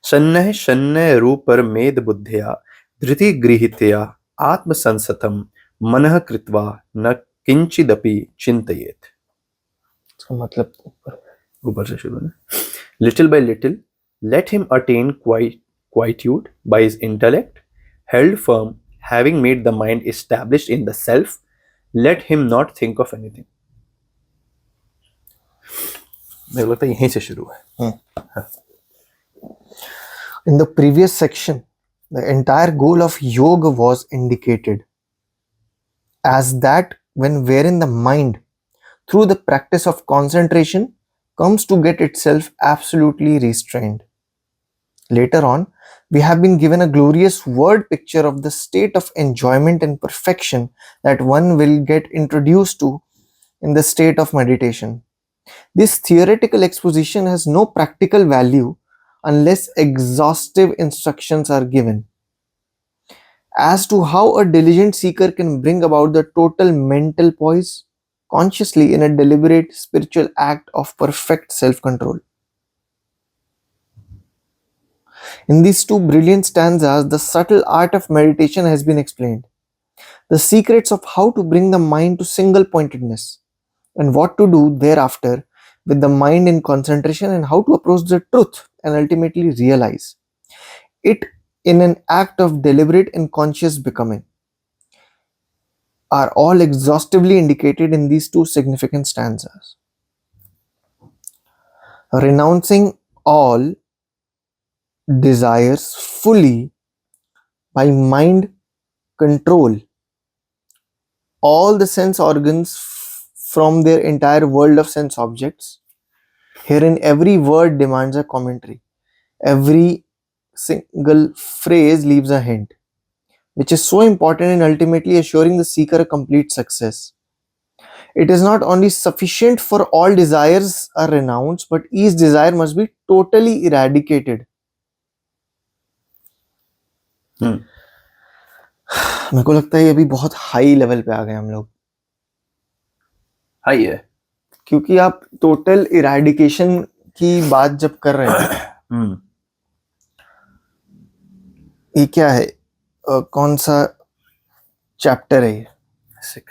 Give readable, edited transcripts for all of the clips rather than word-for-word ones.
शन्नः शन्नः रूपरमेद बुद्ध्या धृति गृहीत्या आत्मसंसतं मनः कृत्वा न किंचिदपि चिंतयेत्। इसका मतलब ऊपर से शुरू है। Little bye little let him attain quietude by his intellect, held firm, having made the mind established in the self, let him not think of anything. मेरे को लगता है यहीं से शुरू है। in the previous section, the entire goal of yoga was indicated as that wherein the mind, through the practice of concentration, comes to get itself absolutely restrained. Later on, we have been given a glorious word picture of the state of enjoyment and perfection that one will get introduced to in the state of meditation. This theoretical exposition has no practical value unless exhaustive instructions are given as to how a diligent seeker can bring about the total mental poise consciously in a deliberate spiritual act of perfect self-control. In these two brilliant stanzas, the subtle art of meditation has been explained. The secrets of how to bring the mind to single pointedness and what to do thereafter with the mind in concentration and how to approach the truth and ultimately realize it in an act of deliberate and conscious becoming are all exhaustively indicated in these two significant stanzas. Renouncing all desires fully by mind control all the sense organs from their entire world of sense objects. Herein every word demands a commentary. Every single phrase leaves a hint, which is so important in ultimately assuring the seeker a complete success. It is not only sufficient for all desires are renounced, but each desire must be totally eradicated. मेरे को लगता है अभी बहुत high level पे आ गए हम लोग। हाई है क्योंकि आप टोटल इरेडिकेशन की बात जब कर रहे हैं ये क्या है कौन सा चैप्टर है ये 6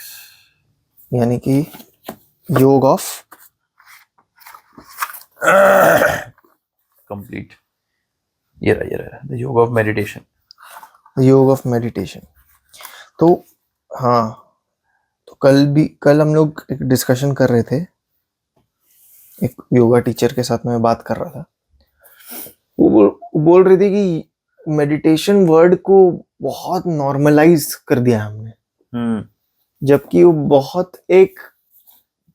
यानी कि योग ऑफ कंप्लीट ये रहा द योग ऑफ मेडिटेशन योग ऑफ मेडिटेशन। तो हाँ तो कल हम लोग एक डिस्कशन कर रहे थे एक योगा टीचर के साथ मैं बात कर रहा था। वो बोल रही थी कि मेडिटेशन वर्ड को बहुत नॉर्मलाइज कर दिया हमने जबकि वो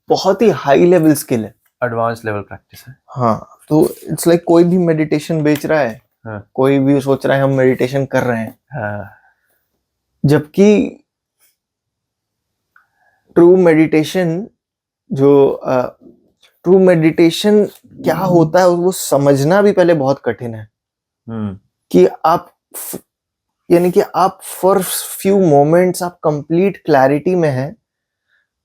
बहुत ही हाई लेवल स्किल है एडवांस लेवल प्रैक्टिस है। हाँ तो इट्स लाइक कोई भी मेडिटेशन बेच रहा है कोई भी सोच रहा है हम मेडिटेशन कर रहे हैं जबकि ट्रू मेडिटेशन क्या होता है वो समझना भी पहले बहुत कठिन है कि आप यानी कि आप फॉर फ्यू मोमेंट्स आप कंप्लीट क्लैरिटी में हैं,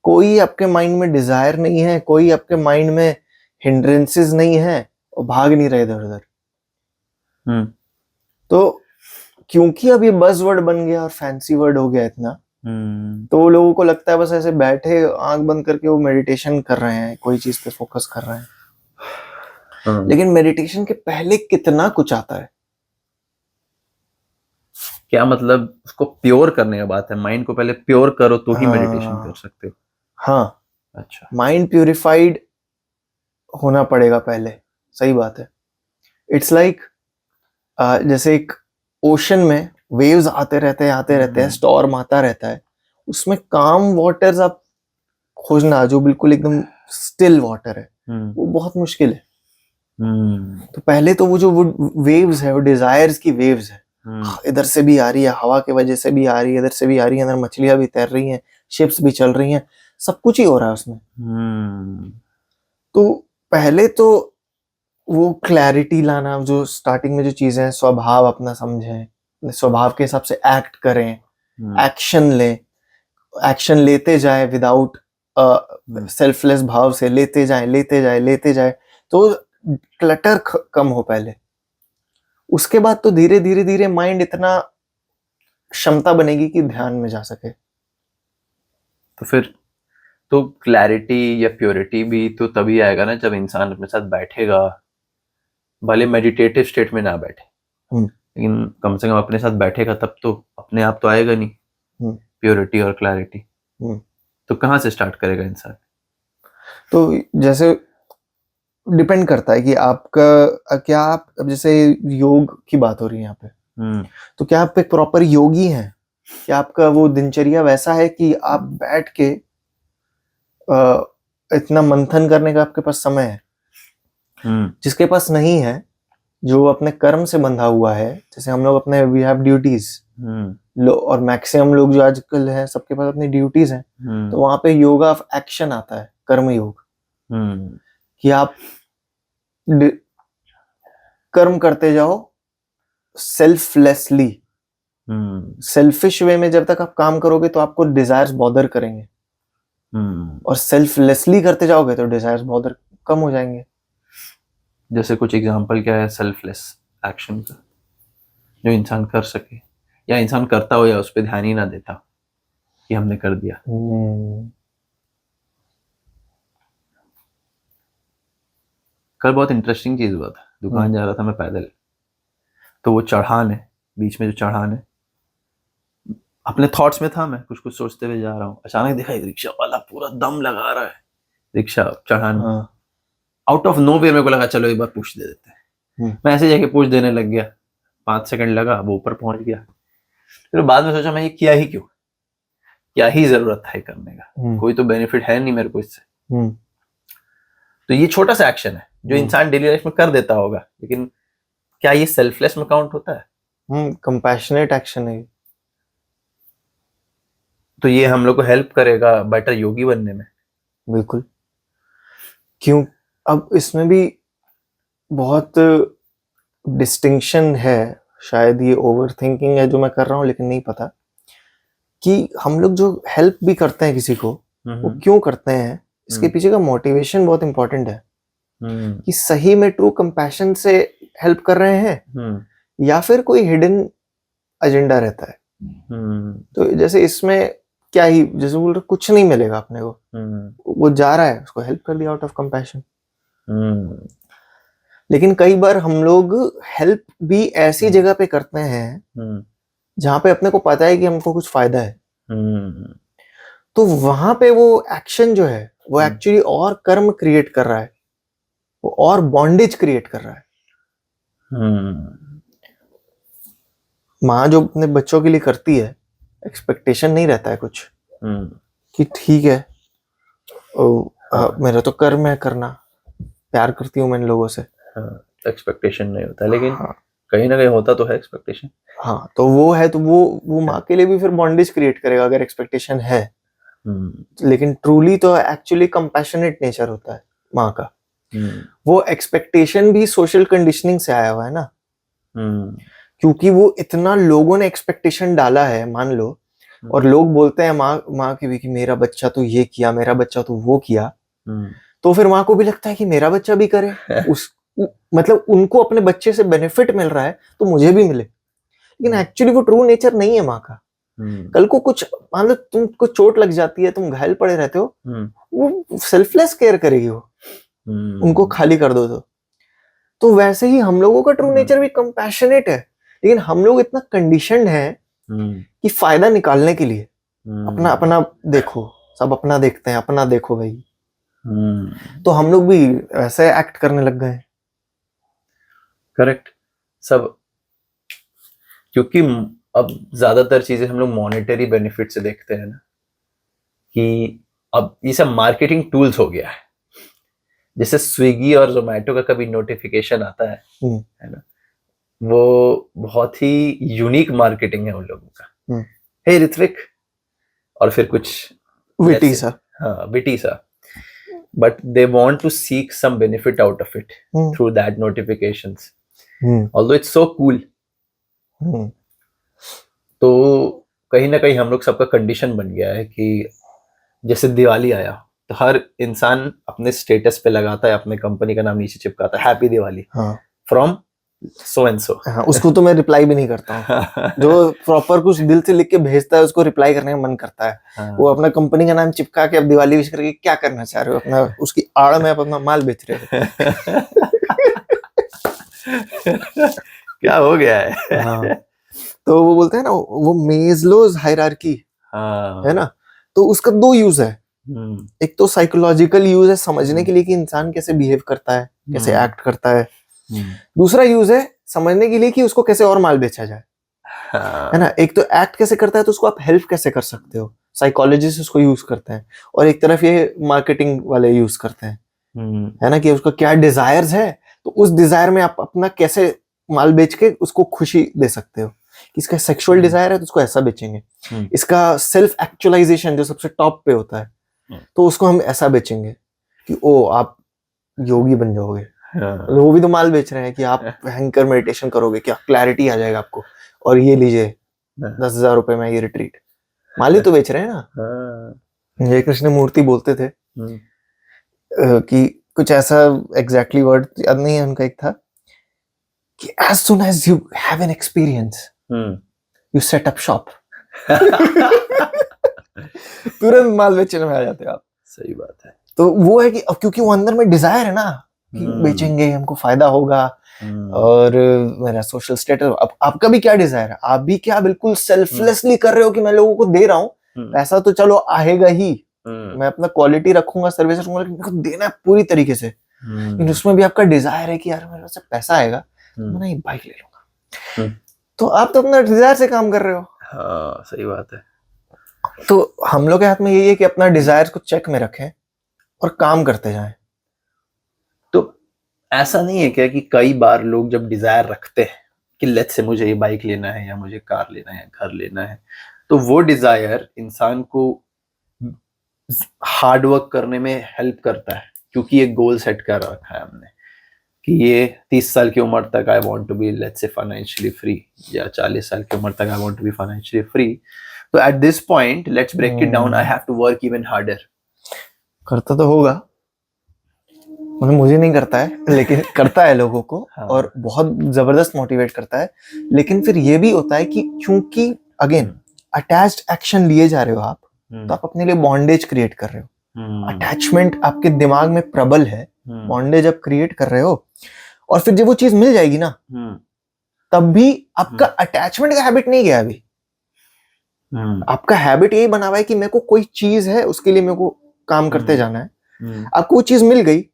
कोई आपके माइंड में डिजायर नहीं है, कोई आपके माइंड में हिंड्रेंसेस नहीं है और भाग नहीं रहे इधर उधर। तो क्योंकि अब ये बज़ वर्ड बन गया और फैंसी वर्ड हो गया इतना तो लोगों को लगता है बस ऐसे बैठे आंख बंद करके वो मेडिटेशन कर रहे हैं, कोई चीज पे फोकस कर रहे हैं। लेकिन मेडिटेशन के पहले कितना कुछ आता है। क्या मतलब उसको प्योर करने का बात है, माइंड को पहले प्योर करो तो ही मेडिटेशन कर सकते हो। हाँ अच्छा माइंड प्यूरिफाइड होना पड़ेगा पहले, सही बात है। इट्स लाइक जैसे एक ओशन में वेव्स आते रहते हैं स्टॉर्म आता रहता है, उसमें काम वाटर्स आप खोजना जो बिल्कुल एकदम स्टिल वाटर है वो बहुत मुश्किल है। तो पहले तो वो जो वेव्स है वो डिजायर्स की वेव्स है, इधर से भी आ रही है, हवा की वजह से भी आ रही है, इधर से भी आ रही है, अंदर मछलियां भी तैर रही हैं, शिप्स भी चल रही हैं, सब कुछ ही हो रहा है उसमें। तो पहले तो वो क्लैरिटी लाना, जो स्टार्टिंग में जो चीजें हैं, स्वभाव अपना समझें, स्वभाव के हिसाब से एक्ट करें, एक्शन लें, एक्शन लेते जाए विदाउट सेल्फलेस भाव से लेते जाए तो क्लटर कम हो पहले। उसके बाद तो धीरे धीरे धीरे माइंड इतना क्षमता बनेगी कि ध्यान में जा सके। तो फिर तो क्लैरिटी या प्योरिटी भी तो तभी आएगा ना जब इंसान अपने साथ बैठेगा, भले मेडिटेटिव स्टेट में ना बैठे, लेकिन कम से कम अपने साथ बैठेगा, तब तो अपने आप तो आएगा नहीं प्योरिटी और क्लैरिटी। तो कहाँ से स्टार्ट करेगा इंसान? तो जैसे डिपेंड करता है कि आपका क्या, आप अब जैसे योग की बात हो रही है यहाँ पे, तो क्या आप एक प्रॉपर योगी हैं? क्या आपका वो दिनचर्या वैसा है कि आप बैठ के इतना मंथन करने का आपके पास समय है? जिसके पास नहीं है, जो अपने कर्म से बंधा हुआ है, जैसे हम लोग अपने वी हैव ड्यूटीज, और मैक्सिमम लोग जो आजकल हैं सबके पास अपनी ड्यूटीज हैं, तो वहां पे योगा ऑफ एक्शन आता है, कर्म योग, कि आप कर्म करते जाओ सेल्फलेसली। सेल्फिश वे में जब तक आप काम करोगे तो आपको डिजायर्स बॉदर करेंगे, और सेल्फलेसली करते जाओगे तो डिजायर्स बॉदर कम हो जाएंगे। जैसे कुछ एग्जांपल क्या है सेल्फलेस एक्शन का जो इंसान कर सके, या इंसान करता हो या उस पर ध्यान ही ना देता कि हमने कर दिया? कल बहुत इंटरेस्टिंग चीज हुआ था, दुकान जा रहा था मैं पैदल, तो वो चढ़ान है, बीच में जो चढ़ान है, अपने थॉट्स में था, मैं कुछ कुछ सोचते हुए जा रहा हूँ, अचानक देखा एक रिक्शा वाला पूरा दम लगा रहा है रिक्शा चढ़ान। आउट ऑफ नोवेयर मेरे को लगा चलो एक बार पुश दे देते हैं। मैं ऐसे जाके पुश देने लग गया, 5 सेकंड लगा, वो ऊपर पहुंच गया। फिर बाद में सोचा मैं ये किया ही क्यों, क्या ही जरूरत है करने का, कोई तो बेनिफिट है नहीं मेरे को इससे। तो ये छोटा सा एक्शन है जो इंसान डेली लाइफ में कर देता होगा, लेकिन क्या ये सेल्फलेस में काउंट होता है? कंपैशनेट एक्शन है। तो ये हम लोग को हेल्प करेगा बेटर योगी बनने में। बिल्कुल। क्यों? अब इसमें भी बहुत डिस्टिंक्शन है, शायद ये ओवर थिंकिंग है जो मैं कर रहा हूँ, लेकिन नहीं पता कि हम लोग जो हेल्प भी करते हैं किसी को, वो क्यों करते हैं, इसके पीछे का मोटिवेशन बहुत इंपॉर्टेंट है। कि सही में ट्रू कंपैशन से हेल्प कर रहे हैं, या फिर कोई हिडन एजेंडा रहता है। तो जैसे इसमें क्या ही, जैसे बोल रहे कुछ नहीं मिलेगा अपने को, वो जा रहा है, उसको हेल्प कर दिया आउट ऑफ कंपैशन। लेकिन कई बार हम लोग हेल्प भी ऐसी जगह पे करते हैं जहां पे अपने को पता है कि हमको कुछ फायदा है, तो वहां पे वो एक्शन जो है वो एक्चुअली और कर्म क्रिएट कर रहा है, वो और बॉन्डेज क्रिएट कर रहा है। माँ जो अपने बच्चों के लिए करती है, एक्सपेक्टेशन नहीं रहता है कुछ कि ठीक है मेरा तो कर्म है करना, प्यार करती हूँ मैं इन लोगों से, एक्सपेक्टेशन नहीं होता, लेकिन कहीं ना कहीं होता तो है एक्सपेक्टेशन। हाँ, तो वो है, तो वो माँ के लिए भी फिर बॉन्डेज क्रिएट करेगा अगर एक्सपेक्टेशन है। लेकिन ट्रूली तो एक्चुअली कंपैशनेट नेचर होता है माँ का। वो एक्सपेक्टेशन भी सोशल कंडीशनिंग से आया हुआ है ना, क्योंकि वो इतना लोगों ने एक्सपेक्टेशन डाला है, मान लो, और लोग बोलते हैं माँ के भी कि मेरा बच्चा तो ये किया, मेरा बच्चा तो वो किया, तो फिर माँ को भी लगता है कि मेरा बच्चा भी करे, मतलब उनको अपने बच्चे से बेनिफिट मिल रहा है तो मुझे भी मिले। लेकिन एक्चुअली वो ट्रू नेचर नहीं है माँ का। कल को कुछ मान लो तुमको चोट लग जाती है, तुम घायल पड़े रहते हो, वो सेल्फलेस केयर करेगी, वो उनको खाली कर दो तो वैसे ही हम लोगों का ट्रू नेचर भी कंपैशनेट है, लेकिन हम लोग इतना कंडीशनड है कि फायदा निकालने के लिए अपना अपना देखो, सब अपना देखते हैं, अपना देखो भाई, तो हम लोग भी ऐसे एक्ट करने लग गए। करेक्ट सब, क्योंकि अब ज्यादातर चीजें हम लोग मॉनेटरी बेनिफिट से देखते हैं ना, कि अब ये सब मार्केटिंग टूल्स हो गया है। जैसे स्विगी और जोमेटो का कभी नोटिफिकेशन आता है ना, वो बहुत ही यूनिक मार्केटिंग है उन लोगों का। हे ऋत्विक, और फिर कुछ विटी सा, हाँ विटी सा, but they want to seek some benefit out of it through that notifications, although it's so cool. तो कहीं ना कहीं हम लोग सबका कंडीशन बन गया है कि जैसे दिवाली आया तो हर इंसान अपने स्टेटस पे लगाता है, अपने कंपनी का नाम नीचे चिपकाता है, happy Diwali, from so and so. हाँ, उसको तो मैं रिप्लाई भी नहीं करता हूँ। जो प्रॉपर कुछ दिल से लिख के भेजता है उसको रिप्लाई करने का मन करता है। हाँ, वो अपना कंपनी का नाम चिपका के अब दिवाली विश करके क्या करना चाह रहे हो, अपना उसकी आड़ में आप अपना माल बेच रहे हो। क्या हो गया है? हाँ, तो वो बोलते हैं ना, वो मेजलोज हायरार्की हाँ, है ना, तो उसका दो यूज है। एक तो साइकोलॉजिकल यूज है समझने के लिए कि इंसान कैसे बिहेव करता है, कैसे एक्ट करता है। दूसरा यूज है समझने के लिए कि उसको कैसे और माल बेचा जाए, है ना। एक तो एक्ट कैसे करता है तो उसको आप हेल्प कैसे कर सकते हो, साइकोलॉजिस्ट उसको यूज करते हैं। और एक तरफ ये मार्केटिंग वाले यूज करते हैं, है ना, कि उसका क्या डिजायर्स है, तो उस डिजायर में आप अपना कैसे माल बेच के उसको खुशी दे सकते हो। इसका सेक्सुअल डिजायर है तो उसको ऐसा बेचेंगे, इसका सेल्फ एक्चुअलाइजेशन जो सबसे टॉप पे होता है तो उसको हम ऐसा बेचेंगे कि ओ आप योगी बन जाओगे। वो भी तो माल बेच रहे हैं कि आप हैंकर मेडिटेशन करोगे, क्या क्लैरिटी आ जाएगा आपको, और ये लीजिए 10,000 रुपए में ये रिट्रीट। माल ही तो बेच रहे हैं ना। जय कृष्ण मूर्ति बोलते थे कि कुछ ऐसा एग्जैक्टली वर्ड याद नहीं है उनका, एक था कि as soon as you have an experience you set up shop। तुरंत माल बेचने में आ जाते हो आप। सही बात है। तो वो है कि अब क्योंकि वो अंदर में डिजायर है ना कि बेचेंगे हमको फायदा होगा, और मेरा सोशल स्टेटस। अब आपका भी क्या डिजायर है, आप भी क्या बिल्कुल सेल्फलेसली कर रहे हो कि मैं लोगों को दे रहा हूँ, पैसा तो चलो आएगा ही, मैं अपना क्वालिटी रखूंगा, सर्विस रखूंगा, लेकिन मेरे को देना है पूरी तरीके से। लेकिन उसमें भी आपका डिजायर है कि यार मेरे पास पैसा आएगा मैं ये बाइक ले लूंगा। तो आप तो अपना डिजायर से काम कर रहे हो। हाँ, सही बात है। तो हम लोग के हाथ में यही है कि अपना डिजायर को चेक में रखें और काम करते जाएं। तो ऐसा नहीं है क्या कि कई बार लोग जब डिजायर रखते हैं कि लेट्स से मुझे ये बाइक लेना है या मुझे कार लेना है, घर लेना है, तो वो डिजायर इंसान को हार्ड वर्क करने में हेल्प करता है, क्योंकि एक गोल सेट कर रखा है हमने कि ये 30 साल की उम्र तक I want to be let's say financially free, या 40 साल की उम्र तक I want to be financially free. तो at this point let's break it down, I have to work even harder. करता तो होगा, मतलब मुझे नहीं करता है लेकिन करता है लोगों को। हाँ। और बहुत जबरदस्त मोटिवेट करता है। लेकिन फिर ये भी होता है कि क्योंकि अगेन अटैच्ड एक्शन लिए जा रहे हो आप, तो आप अपने लिए बॉन्डेज क्रिएट कर रहे हो। अटैचमेंट आपके दिमाग में प्रबल है, बॉन्डेज आप क्रिएट कर रहे हो। और फिर जब वो चीज मिल जाएगी ना, तब भी आपका अटैचमेंट का हैबिट नहीं गया अभी। आपका हैबिट यही बना हुआ है कि मेरे को कोई चीज है उसके लिए मेरे को काम करते जाना है। आपको वो चीज मिल गई,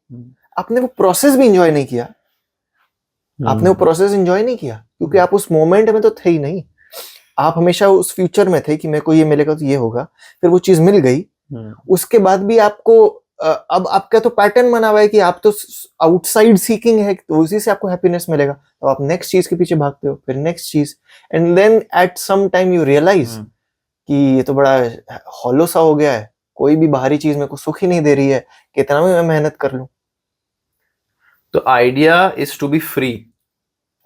आपने वो प्रोसेस भी एंजॉय नहीं किया। आपने वो प्रोसेस एंजॉय नहीं किया क्योंकि आप उस मोमेंट में तो थे ही नहीं। आप हमेशा उस फ्यूचर में थे कि मेरे को ये मिलेगा तो ये होगा। फिर वो चीज मिल गई, उसके बाद भी आपको अब आपका तो पैटर्न बना हुआ है कि आप तो आउटसाइड सीकिंग है, तो उसी से आपको हैप्पीनेस मिलेगा। तो आप नेक्स्ट चीज के पीछे भागते हो, फिर नेक्स्ट चीज, and then at some time you realise कि ये तो बड़ा हॉलो सा हो गया है, कोई भी बाहरी चीज मेरे को सुख ही नहीं दे रही है, कितना भी मैं मेहनत कर लूं। तो idea is to be free.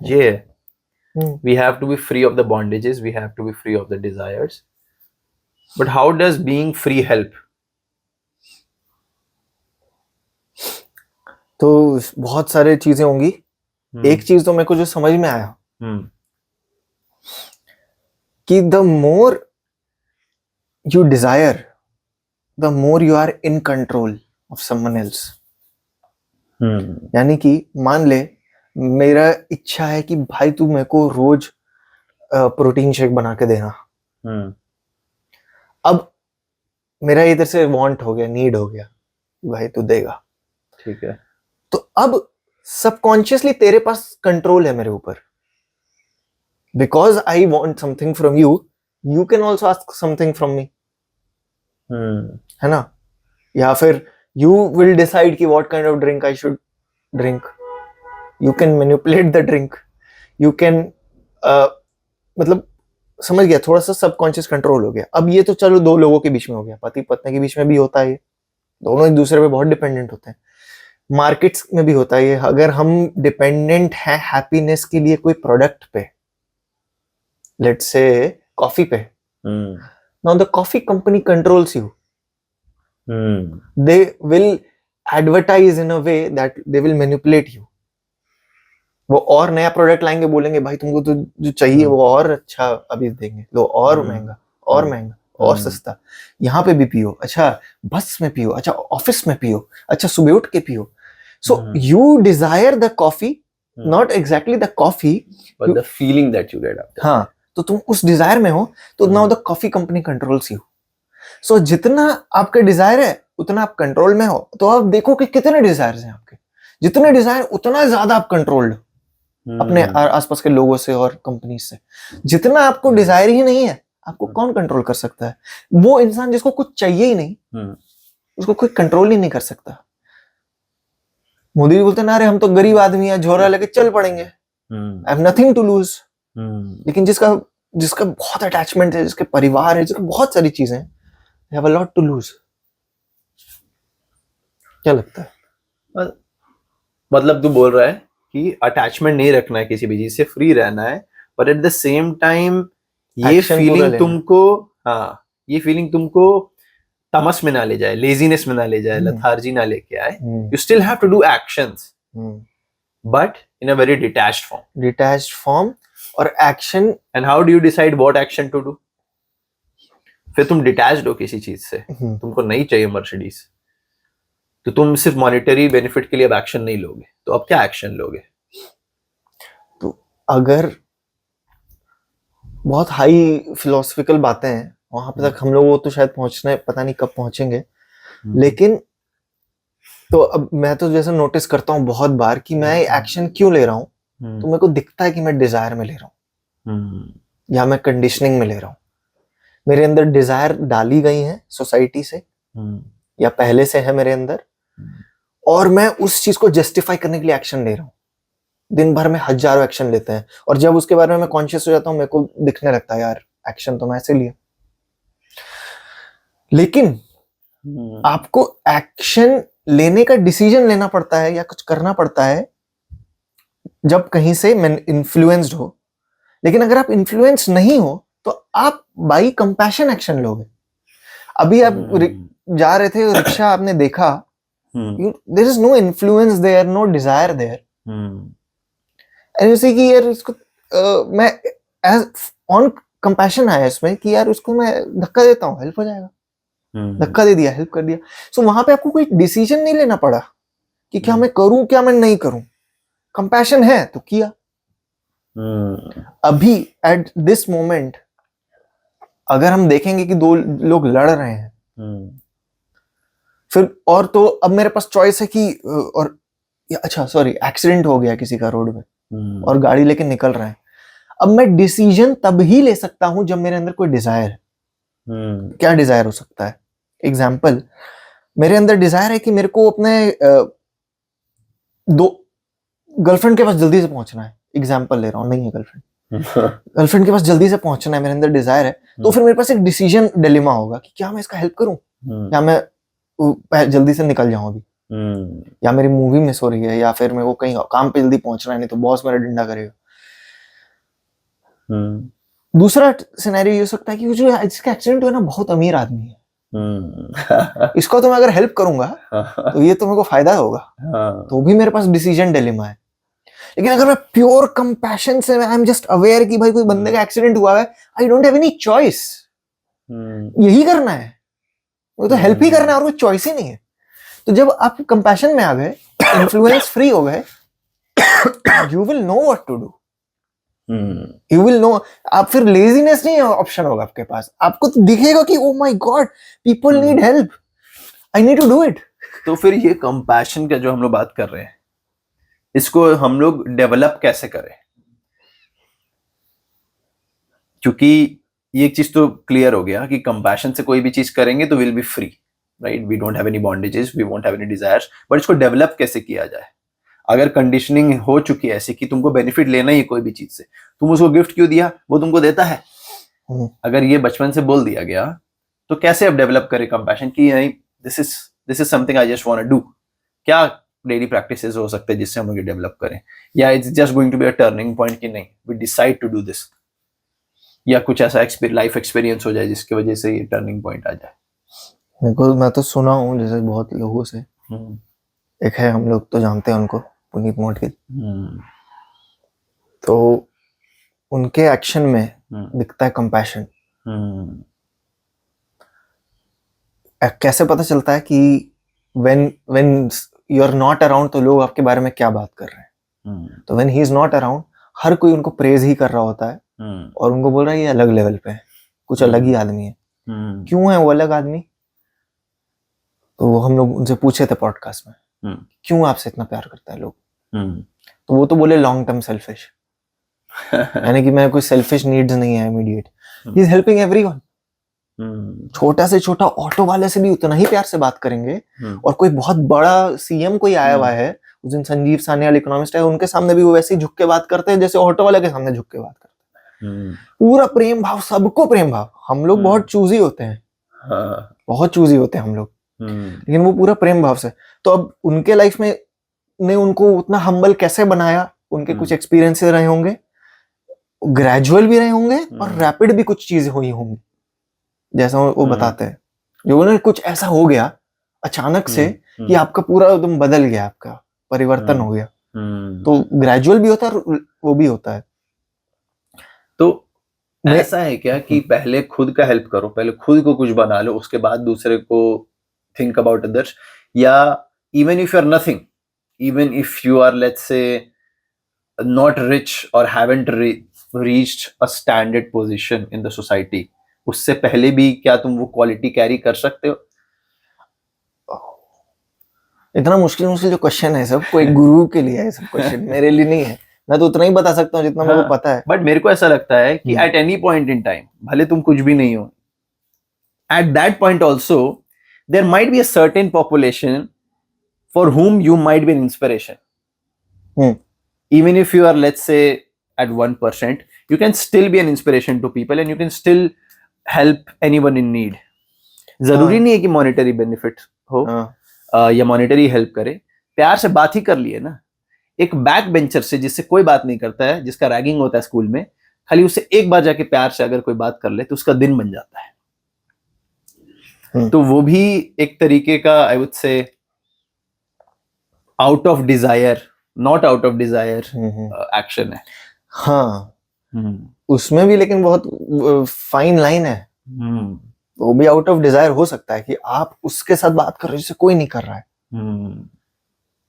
ये we have to be free of the bondages, we have to be free of the desires, but how does being free help? तो बहुत सारे चीजें होंगी। एक चीज तो मेरे को जो समझ में आया कि the more you desire the more you are in control of someone else. यानी कि मान ले मेरा इच्छा है कि भाई तू मेरे को रोज प्रोटीन शेक बना के देना। अब मेरा इधर से वांट हो गया, नीड हो गया, भाई तू देगा, ठीक है। तो अब सबकॉन्शियसली तेरे पास कंट्रोल है मेरे ऊपर, because I want something from you, you can also ask something from me, है ना। या फिर यू विल डिसाइड कि what kind of drink I should drink, you can manipulate the drink, you can मतलब समझ गया, थोड़ा सा सबकॉन्शियस कंट्रोल हो गया। अब ये तो चलो दो लोगों के बीच में हो गया, पति पत्नी के बीच में भी होता है, दोनों एक दूसरे पे बहुत डिपेंडेंट होते हैं। मार्केट्स में भी होता है ये, अगर हम डिपेंडेंट हैं हैप्पीनेस के लिए कोई प्रोडक्ट पे, लेट्स से कॉफी पे, now the coffee company controls you, they will advertise in a way that they will manipulate you, वो और नया प्रोडक्ट लाएंगे, बोलेंगे भाई तुमको तो जो चाहिए वो और अच्छा अभी देंगे, लो और महंगा और महंगा और सस्ता, यहाँ पे भी पियो, अच्छा बस में पियो, अच्छा ऑफिस में पियो, अच्छा सुबह उठ के पियो. So you desire the coffee, not exactly the coffee, But the feeling that you get after. हाँ, तो तुम उस डिजायर में हो, तो now the coffee company controls you. So जितना आपका डिजायर है उतना आप कंट्रोल में हो. तो आप देखो कि कितने डिजायर्स हैं आपके, जितने डिजायर उतना ज्यादा आप कंट्रोल्ड अपने आसपास के लोगों से और कंपनी से. जितना आपको डिजायर ही नहीं है, आपको कौन कंट्रोल कर सकता है? वो इंसान जिसको कुछ चाहिए ही नहीं, उसको कोई कंट्रोल ही नहीं कर सकता. मोदी जी बोलते ना, अरे हम तो गरीब आदमी हैं, झोरा लेके चल पड़ेंगे, I have nothing to lose. लेकिन जिसका बहुत अटैचमेंट है, जिसके परिवार है, जिसके बहुत सारी चीजें हैं, they have a lot to lose. क्या लगता है? मतलब तू बोल रहा है कि अटैचमेंट नहीं रखना है, किसी भी चीज से फ्री रहना है, but at the same time ये Action पूरा फीलिंग लेना। तुमको, हाँ, ये फीलिंग तुमको तमस में ना ले जाए, लेजीनेस में ना ले जाए, लथार्जी ना लेके आए. You still have to do actions, but in a very detached form. Detached form और action. And how do you decide what action to do? फिर तुम डिटैच्ड हो किसी चीज से, तुमको नहीं चाहिए मर्सिडीज, तो तुम सिर्फ मॉनेटरी बेनिफिट के लिए अब एक्शन नहीं लोगे, तो अब क्या एक्शन लोगे? तो अगर बहुत हाई फिलोसफिकल बातें हैं, वहां पे तक हम लोगों को तो शायद पहुंचना है, पता नहीं कब पहुंचेंगे. लेकिन तो अब मैं तो जैसे नोटिस करता हूँ बहुत बार कि मैं एक्शन क्यों ले रहा हूँ, तो मेरे को दिखता है कि मैं डिजायर में ले रहा हूँ या मैं कंडीशनिंग में ले रहा हूँ. मेरे अंदर डिजायर डाली गई है सोसाइटी से या पहले से है मेरे अंदर, और मैं उस चीज को जस्टिफाई करने के लिए एक्शन ले रहा हूँ. दिन भर में हजारों एक्शन लेते हैं, और जब उसके बारे में मैं कॉन्शियस हो जाता हूँ, मेरे को दिखने लगता है यार एक्शन तो मैं ऐसे लिया. लेकिन आपको एक्शन लेने का डिसीजन लेना पड़ता है या कुछ करना पड़ता है जब कहीं से इन्फ्लुएंस्ड हो. लेकिन अगर आप इन्फ्लुएंस नहीं हो तो आप बाई कंपैशन एक्शन लोगे. अभी आप जा रहे थे, रिक्शा आपने देखा, there is no influence there, no desire there, and you see कि यार इसको मैं एज ऑन कंपैशन आया इसमें कि यार उसको मैं धक्का देता हूँ, हेल्प हो जाएगा. धक्का दे दिया, हेल्प कर दिया. सो वहां पे आपको कोई डिसीजन नहीं लेना पड़ा कि क्या मैं करूं क्या मैं नहीं करूं. कंपैशन है तो किया. अभी एट दिस मोमेंट अगर हम देखेंगे कि दो लोग लड़ रहे हैं, फिर और तो अब मेरे पास चॉइस है कि और अच्छा सॉरी एक्सीडेंट हो गया किसी का रोड में और गाड़ी लेके निकल रहे हैं. अब मैं डिसीजन तब ही ले सकता हूं जब मेरे अंदर कोई डिजायर है. क्या डिजायर हो सकता है? एग्जाम्पल, मेरे अंदर डिजायर है कि मेरे को अपने दो गर्लफ्रेंड के पास जल्दी से पहुंचना है. एग्जाम्पल ले रहा हूँ, नहीं है गर्लफ्रेंड, गर्लफ्रेंड के पास जल्दी से पहुंचना है, मेरे अंदर डिजायर है. तो फिर मेरे पास एक डिसीजन डिलेमा होगा कि क्या मैं इसका हेल्प करूं या मैं जल्दी से निकल जाऊं अभी, या मेरी मूवी मिस हो रही है, या फिर मेरे को कहीं काम पे जल्दी पहुंचना है, नहीं तो बॉस मेरा डंडा करेगा. दूसरा सिनेरियो ये हो सकता है कि जो जिसका एक्सीडेंट हुआ ना बहुत अमीर आदमी है, इसको तो मैं अगर हेल्प करूंगा तो ये तो मेरे को फायदा होगा, तो भी मेरे पास डिसीजन डिलेमा है. लेकिन अगर मैं प्योर कंपैशन से, आई एम जस्ट अवेयर कि भाई कोई बंदे का एक्सीडेंट हुआ है, I don't have any choice, यही करना है, वो तो हेल्प ही करना है और कोई चॉइस ही नहीं है. तो जब आप कंपैशन में आ गए, इन्फ्लुएंस फ्री हो गए, you will know what to do, you will know. आप फिर लेजीनेस नहीं ऑप्शन होगा आपके पास, आपको तो दिखेगा कि oh my God people need help, I need to do it. तो फिर ये कंपैशन का जो हम लोग बात कर रहे हैं, इसको हम लोग डेवलप कैसे करें? क्योंकि ये एक चीज तो क्लियर हो गया कि कंपैशन से कोई भी चीज करेंगे तो will be free, right? We don't have any bondages, we won't have any desires, but इसको डेवलप कैसे किया जाए? अगर कंडीशनिंग हो चुकी है ऐसी कि तुमको बेनिफिट लेना ही है कोई भी चीज से, तुम उसको गिफ्ट क्यों दिया? वो तुमको देता है. अगर ये बचपन से बोल दिया गया, तो कैसे अब डेवलप करें कंपैशन की this is something I just want to do? क्या डेली प्रैक्टिसेस हो सकते हैं जिससे हम लोग डेवलप करें? या it's just going to be a turning point कि नहीं, we decide to do this, या कुछ ऐसा लाइफ एक्सपीरियंस हो जाए जिसकी वजह से ये टर्निंग पॉइंट आ जाए? मैं तो सुना हूँ जैसे बहुत लोगों से, एक है हम लोग तो जानते हैं उनको, पुनीत मोटगिल. तो उनके एक्शन में हम्म, दिखता है कंपैशन। हम्म, कैसे पता चलता है कि when when you are not around तो लोग आपके बारे में क्या बात कर रहे हैं? हम्म, तो when he is not around हर कोई उनको प्रेज ही कर रहा होता है हम्म, और उनको बोल रहा है ये अलग लेवल पे है, कुछ अलग ही आदमी है। हम्म, क्यों है वो अलग आदमी? तो वो हम लोग उनसे पूछे थे पॉडकास्ट में, हम्म, क्यों आपसे इतना प्यार करता है लोग? हम्म, तो वो तो बोले लॉन्ग टर्म सेल्फिश, यानी कि मैं कोई सेल्फिश नीड्स नहीं है immediate, he is helping everyone. Hmm, छोटा से छोटा ऑटो वाले से भी उतना ही प्यार से बात करेंगे, हम्म, और कोई बहुत बड़ा सीएम कोई आया हुआ है, उस दिन संजीव सान्याल इकोनॉमिस्ट है, उनके सामने भी वो वैसे ही झुक के बात करते हैं जैसे ऑटो वाले के सामने झुक के बात करते हैं। हम्म, पूरा प्रेम भाव, सबको प्रेम भाव। हम लोग बहुत चूजी होते हैं, हाँ, बहुत चूजी होते हैं हम लोग, हम्म, लेकिन वो पूरा प्रेम भाव से। तो अब उनके लाइफ में ने उनको उतना हम्बल कैसे बनाया? उनके कुछ एक्सपीरियंसेस रहे होंगे, ग्रेजुअल भी रहे होंगे और रैपिड भी कुछ चीजें हुई होंगी, जैसा वो बताते हैं। जो उन्हें कुछ ऐसा हो गया अचानक से कि आपका पूरा एकदम बदल गया, आपका परिवर्तन हो गया। तो ग्रेजुअल भी होता है और वो भी होता है। तो ऐसा है क्या कि पहले खुद का हेल्प करो, पहले खुद को कुछ बना लो, उसके बाद दूसरे को थिंक अबाउट अदर्स? या even if you are nothing, even if you are let's say not rich or haven't reached a standard position in the society, उससे पहले भी क्या तुम वो क्वालिटी कैरी कर सकते हो? इतना मुश्किल मुश्किल जो क्वेश्चन है सब, कोई गुरु के लिए है सब क्वेश्चन, मेरे लिए नहीं है। मैं तो उतना ही बता सकता हूँ जितना मेरे को पता है। बट मेरे को ऐसा लगता है कि at any point in time, भले तुम कुछ भी नहीं हो, at that point also there might be a certain population for whom you might be an inspiration. Even if you are, let's say, at 1%, you can still be an inspiration to people and you can still help anyone in need. जरूरी नहीं है कि monetary benefit हो या monetary help करे, प्यार से बात ही कर लिए ना। एक बैक बेंचर से जिससे कोई बात नहीं करता है, जिसका रैगिंग होता है स्कूल में, खाली उससे एक बार जाके प्यार से अगर कोई बात कर ले तो उसका दिन बन जाता है। तो वो भी एक तरीके का, I would say, out of desire, not out of desire action है। हाँ, उसमें भी लेकिन बहुत फाइन लाइन है। वो भी आउट ऑफ डिजायर हो सकता है कि आप उसके साथ बात कर रहे हो जिससे कोई नहीं कर रहा है,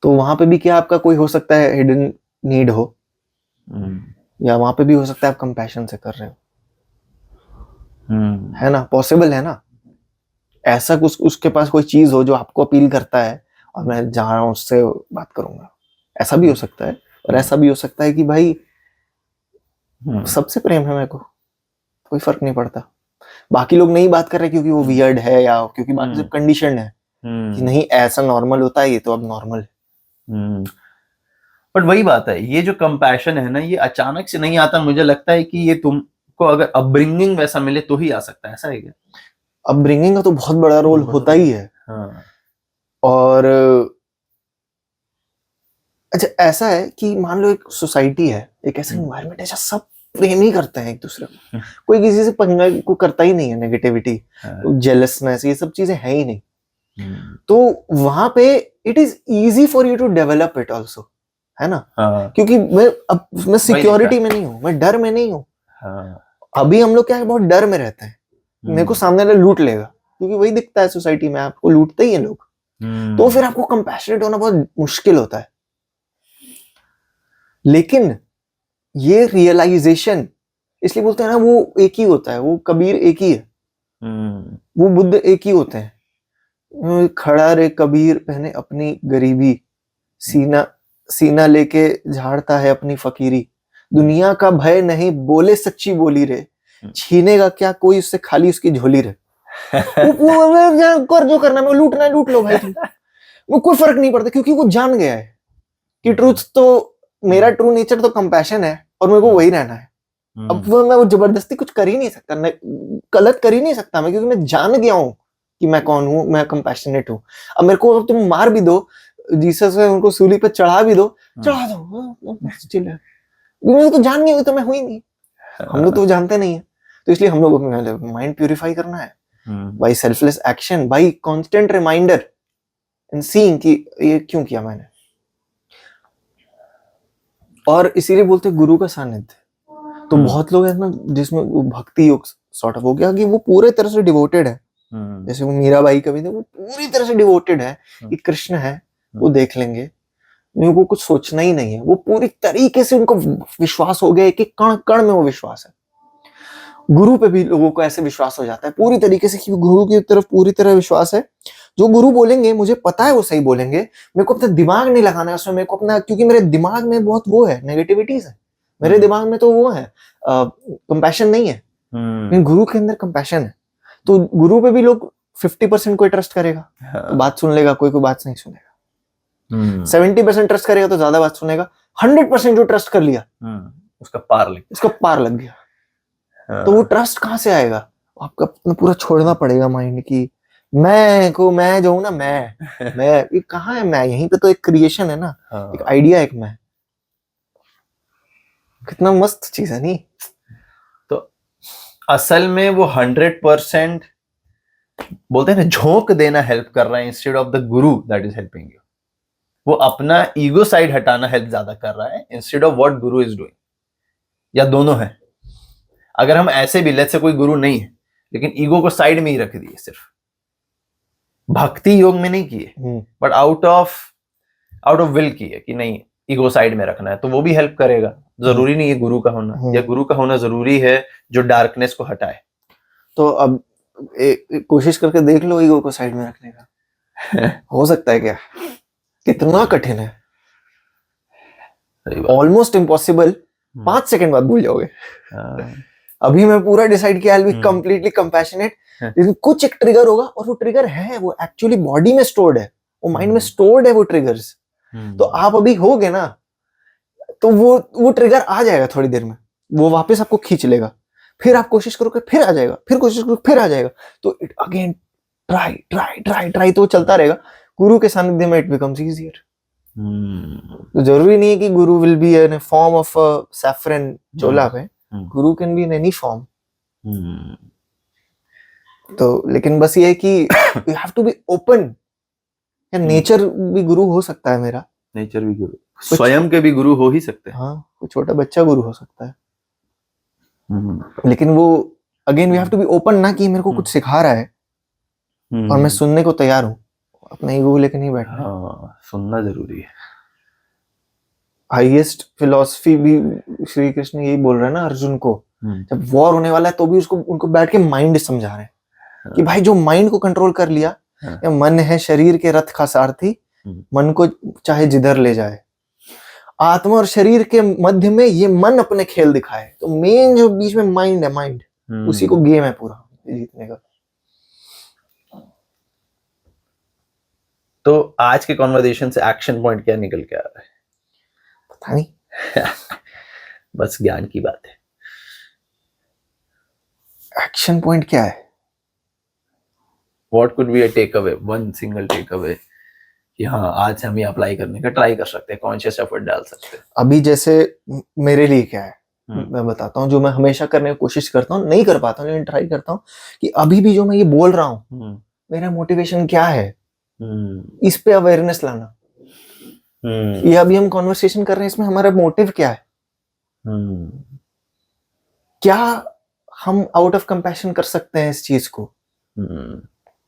तो वहां पे भी क्या आपका कोई हो सकता है हिडन नीड हो, या वहां पे भी हो सकता है आप कंपैशन से कर रहे हो, है ना? पॉसिबल है ना? ऐसा कुछ उसके पास कोई चीज हो जो आपको अपील करता है और मैं जा रहा हूँ उससे बात करूंगा, ऐसा भी हो सकता है। और ऐसा भी हो सकता है कि भाई सबसे प्रेम है मेरे को, कोई फर्क नहीं पड़ता, बाकी लोग नहीं बात कर रहे क्योंकि वो वियर्ड है या क्योंकि बाकी सब कंडीशन है कि नहीं ऐसा नॉर्मल होता है, ये तो अब नॉर्मल है। बट वही बात है, ये जो कंपैशन है ना, ये अचानक से नहीं आता। मुझे लगता है कि ये तुमको अगर अपब्रिंगिंग वैसा मिले तो ही आ सकता है। ऐसा है क्या? अपब्रिंगिंग का तो बहुत बड़ा रोल होता ही है। और अच्छा, ऐसा है कि मान लो एक सोसाइटी है, एक ऐसा एनवायरनमेंट है जहाँ सब प्रेम ही करते हैं एक दूसरे को, कोई किसी से पंगा को करता ही नहीं है, नेगेटिविटी, जेलसनेस, ये सब चीजें है ही नहीं। तो वहां पे it is easy for you to develop it also, है ना? क्योंकि मैं सिक्योरिटी में नहीं हूँ, मैं डर में नहीं हूँ। अभी हम लोग क्या है, बहुत डर में रहते हैं, मेरे को सामने वाला लूट लेगा, क्योंकि वही दिखता है सोसाइटी में, आपको लूटते ही है लोग। तो फिर आपको कंपैशनेट होना बहुत मुश्किल होता है। लेकिन ये रियलाइजेशन, इसलिए बोलते हैं ना, वो एक ही होता है, वो कबीर एक ही है, वो बुद्ध एक ही होते हैं। खड़ा रे कबीर पहने अपनी गरीबी, सीना लेके झाड़ता है अपनी फकीरी, दुनिया का भय नहीं बोले सच्ची बोली रे, छीनेगा क्या कोई उससे खाली उसकी झोली रे। कर जो करना है, लूटना है लूट लो भाई तुम, वो कोई फर्क नहीं पड़ता, क्योंकि वो जान गया है कि ट्रूथ तो, मेरा ट्रू नेचर तो कंपैशन है और मेरे को वही रहना है। अब मैं वो जबरदस्ती कुछ कर ही नहीं सकता, गलत कर ही नहीं सकता मैं, क्योंकि मैं जान गया हूं कि मैं कौन हूं, मैं कंपैशनेट हूं। अब मेरे को तुम मार भी दो, जीसस में उनको सूली पे चढ़ा भी दो, चढ़ा दो, चिल है, मैं तो जान गया, तो मैं हुई नहीं। हम लोग तो जानते नहीं है, तो इसलिए हम लोग माइंड प्यूरिफाई करना है by selfless action, by constant reminder and seeing कि ये क्यों किया मैंने। और इसीलिए बोलते हैं गुरु का सानिध्य। तो बहुत लोग हैं ना जिसमें वो भक्ति योग सॉर्ट ऑफ हो गया कि वो पूरे तरह से डिवोटेड है, जैसे वो मीराबाई कवि थे, वो पूरी तरह से डिवोटेड है कि कृष्ण है वो देख लेंगे, उनको कुछ सोचना ही नहीं है, वो पूरी तरीके से उनको विश्वास हो गया कि कण कण में वो विश्वास है। गुरु पे भी लोगों को ऐसे विश्वास हो जाता है पूरी तरीके से कि गुरु की तरफ पूरी तरह विश्वास है, जो गुरु बोलेंगे मुझे पता है वो सही बोलेंगे, मेरे को अपना दिमाग नहीं लगाना है उसमें, मेरे को अपना, क्योंकि मेरे दिमाग में बहुत वो है, नेगेटिविटीज है मेरे दिमाग में, तो वो है कंपैशन नहीं है, लेकिन गुरु के अंदर कंपैशन है। तो गुरु पे भी लोग 50% कोई ट्रस्ट करेगा तो बात सुन लेगा, कोई बात नहीं सुनेगा, 70% ट्रस्ट करेगा तो ज्यादा बात सुनेगा, 100% जो ट्रस्ट कर लिया उसका पार लग गया। तो वो ट्रस्ट कहाँ से आएगा? आपका अपना पूरा छोड़ना पड़ेगा माइंड की मैं जो हूं ना, मैं ये कहाँ है मैं? यहीं पे तो एक क्रिएशन है ना, एक आइडिया, एक मैं। कितना मस्त चीज है नहीं? तो असल में वो 100% बोलते हैं ना, झोंक देना हेल्प कर रहा है instead of the Guru that is helping you. वो अपना ईगो साइड हटाना हेल्प ज्यादा कर रहा है instead of what Guru is doing, या दोनों है। अगर हम ऐसे भी, लेट्स से कोई गुरु नहीं है लेकिन ईगो को साइड में ही रख दिए, सिर्फ भक्ति योग में नहीं किए बट आउट ऑफ विल किए कि नहीं ईगो साइड में रखना है, तो वो भी हेल्प करेगा। जरूरी नहीं है गुरु का होना, या गुरु का होना जरूरी है जो डार्कनेस को हटाए। तो अब कोशिश करके देख लो ईगो को साइड में रखने का हो सकता है क्या? कितना कठिन है, ऑलमोस्ट इम्पॉसिबल। 5 सेकंड बाद भूल जाओगे। अभी मैं पूरा डिसाइड किया, I will be completely compassionate, लेकिन कुछ एक ट्रिगर होगा, और वो ट्रिगर है, वो एक्चुअली बॉडी में स्टोर्ड है, वो माइंड में स्टोर्ड है वो ट्रिगर्स। तो आप अभी होगे ना, तो वो ट्रिगर आ जाएगा थोड़ी देर में, वो वापस आपको खींच लेगा, फिर आप कोशिश करोगे फिर आ जाएगा, फिर कोशिश करोगे फिर आ जाएगा, तो इट अगेन ट्राई, तो चलता रहेगा। गुरु के सानिध्य में इट बिकम्स इजियर। तो जरूरी नहीं है कि guru will be in form of saffron चोला पे, guru can be in any form. तो लेकिन बस ये है कि you have to be open. Nature भी गुरु हो सकता है मेरा, नेचर भी गुरु, स्वयं के भी गुरु हो ही सकते हैं। हाँ, कोई छोटा बच्चा गुरु हो सकता है, लेकिन वो again we have to be open ना, कि मेरे को कुछ सिखा रहा है और मैं सुनने को तैयार हूँ, अपना ईगो लेके नहीं बैठना। हाँ, सुनना जरूरी है। हाईएस्ट फिलॉसफी भी श्री कृष्ण यही बोल रहे हैं ना अर्जुन को, जब वॉर होने वाला है तो भी उनको बैठ के माइंड समझा रहे हैं कि भाई जो माइंड को कंट्रोल कर लिया, या मन है शरीर के रथ का सारथी, मन को चाहे जिधर ले जाए, आत्मा और शरीर के मध्य में ये मन अपने खेल दिखाए। तो मेन जो बीच में माइंड है, माइंड उसी को गेम है पूरा जीतने का। तो आज के कॉन्वर्सेशन से एक्शन पॉइंट क्या निकल के आ रहा है? पता नहीं बस ज्ञान की बात है। एक्शन पॉइंट क्या है? What could be a takeaway, one single takeaway कि हाँ आज हम ये अप्लाई करने का ट्राई कर सकते हैं, कॉन्शियस एफर्ट डाल सकते हैं। अभी जैसे मेरे लिए क्या है मैं बताता हूँ, जो मैं हमेशा करने की कोशिश करता हूँ, नहीं कर पाता हूँ लेकिन ट्राई करता हूँ कि अभी भी जो मैं ये बोल रहा हूँ मेरा मोटिवेशन क्या है, इस पे अवेयरनेस लाना। ये अभी हम कॉन्वर्सेशन कर रहे हैं, इसमें हमारा मोटिव क्या है? क्या हम आउट ऑफ कंपैशन कर सकते हैं इस चीज को?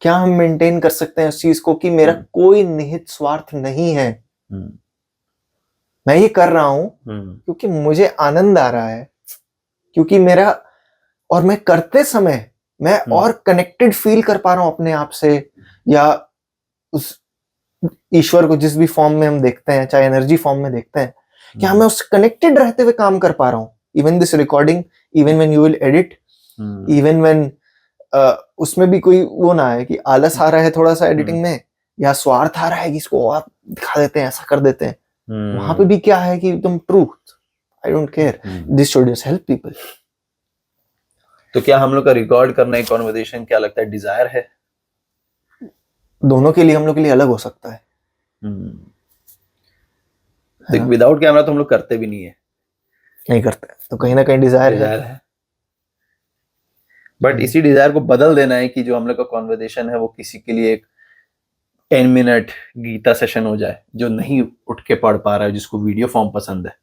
क्या हम मेंटेन कर सकते हैं इस चीज को कि मेरा कोई निहित स्वार्थ नहीं है, मैं ये कर रहा हूं क्योंकि मुझे आनंद आ रहा है, क्योंकि मेरा, और मैं करते समय मैं और कनेक्टेड फील कर पा रहा हूं अपने आप से, या उस ईश्वर को जिस भी फॉर्म में हम देखते हैं, चाहे एनर्जी फॉर्म में देखते हैं, क्या मैं उससे कनेक्टेड रहते हुए काम कर पा रहा हूं? Even this recording, even when you will edit, even when उसमें भी कोई वो ना है कि आलस आ रहा है थोड़ा सा एडिटिंग में, या स्वार्थ आ रहा है कि इसको आप दिखा देते हैं, ऐसा कर देते हैं, वहां पे भी क्या है कि तुम truth, I don't care, this should just help people. तो क्या हम लोग का रिकॉर्ड करना है कॉन्वर्सेशन, क्या लगता है डिजायर है? दोनों के लिए, हम लोग के लिए अलग हो सकता है। विदाउट कैमरा तो हम लोग करते भी नहीं है, नहीं करते, तो कहीं ना कहीं डिजायर है। बट इसी डिजायर को बदल देना है कि जो हम लोग का कॉन्वर्सेशन है वो किसी के लिए एक 10 मिनट गीता सेशन हो जाए, जो नहीं उठ के पढ़ पा रहा है, जिसको वीडियो फॉर्म पसंद है,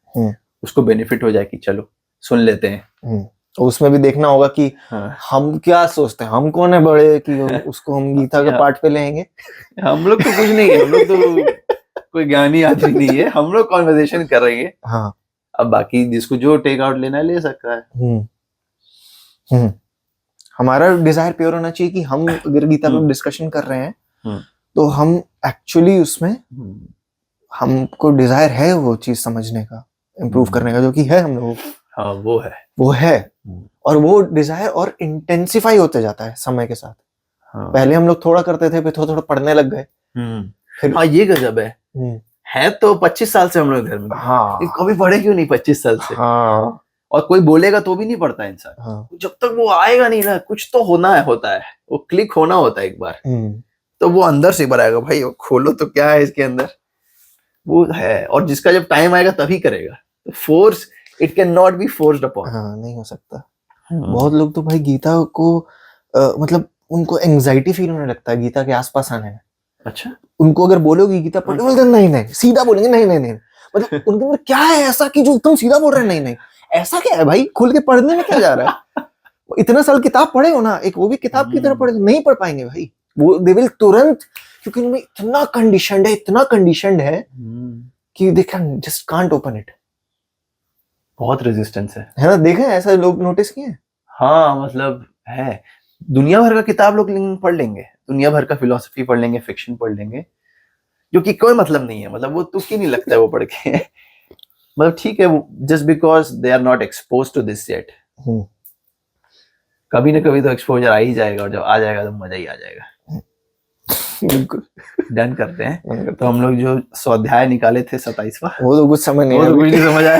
उसको बेनिफिट हो जाए कि चलो सुन लेते हैं। उसमें भी देखना होगा कि हाँ। हम क्या सोचते हैं, हम कौन है बड़े कि उसको हम गीता के पाठ पे लेंगे। हम लोग तो कुछ नहीं है, हम लोग तो कोई ज्ञानी आदमी नहीं है, हम लोग कॉन्वर्सेशन कर रहे हैं। हाँ। अब बाकी जिसको जो टेक आउट लेना है ले सकता है। हमारा डिजायर प्योर होना चाहिए कि हम अगर गीता पे डिस्कशन कर रहे हैं तो हम एक्चुअली उसमें हमको डिजायर है वो चीज समझने का, इम्प्रूव करने का, जो कि है हम लोगों को। हाँ वो है और वो डिजायर और इंटेंसिफाई होते जाता है समय के साथ। हाँ। पहले हम लोग थोड़ा करते थे, फिर थोड़ा थोड़ा पढ़ने लग गए। फिर हाँ ये गजब है तो 25 साल से हम लोग घर में। हाँ। कभी पढ़े क्यों नहीं 25 साल से? हाँ। और कोई बोलेगा तो भी नहीं पढ़ता इंसान। हाँ। जब तक वो आएगा नहीं ना, कुछ तो होना है, होता है, वो क्लिक होना होता है एक बार, तो वो अंदर से बनाएगा भाई, वो खोलो तो क्या है इसके अंदर, वो है। और जिसका जब टाइम आएगा तभी करेगा। तो force, it can not be forced upon. हाँ, नहीं हो सकता। बहुत लोग तो भाई गीता को मतलब उनको एंजाइटी फील होने लगता है गीता के आसपास आने में। अच्छा। उनको अगर बोलोगे गीता पढ़, बोलते नहीं नहीं, सीधा बोलेंगे नहीं नहीं नहीं। मतलब उनके अंदर क्या है ऐसा कि जो तुम सीधा बोल रहे हैं? नहीं नहीं, ऐसा क्या है भाई, खुल के पढ़ने में क्या जा रहा है? इतना साल किताब पढ़े हो ना, एक वो भी किताब की तरह पढ़े, नहीं पढ़ पाएंगे भाई वो। दे विल तुरंत, क्योंकि उनमें इतना कंडीशनड है कि they can just can't open it. बहुत रेजिस्टेंस है ना? देखा है ऐसा, लोग नोटिस किए? हाँ, मतलब है। दुनिया भर का किताब लोग पढ़ लेंगे, दुनिया भर का फिलोसफी पढ़ लेंगे, फिक्शन पढ़ लेंगे, जो कि कोई मतलब नहीं है, मतलब वो तुझ ही नहीं लगता है वो पढ़ के। मतलब ठीक है, just because they are not expose to this yet. कभी ना कभी तो एक्सपोजर आ ही जाएगा, और जब आ जाएगा तो मजा ही आ जाएगा। बिल्कुल। डन करते हैं। तो हम लोग जो स्वाध्याय निकाले थे 27वां, वो तो कुछ समझ नहीं समझ आया।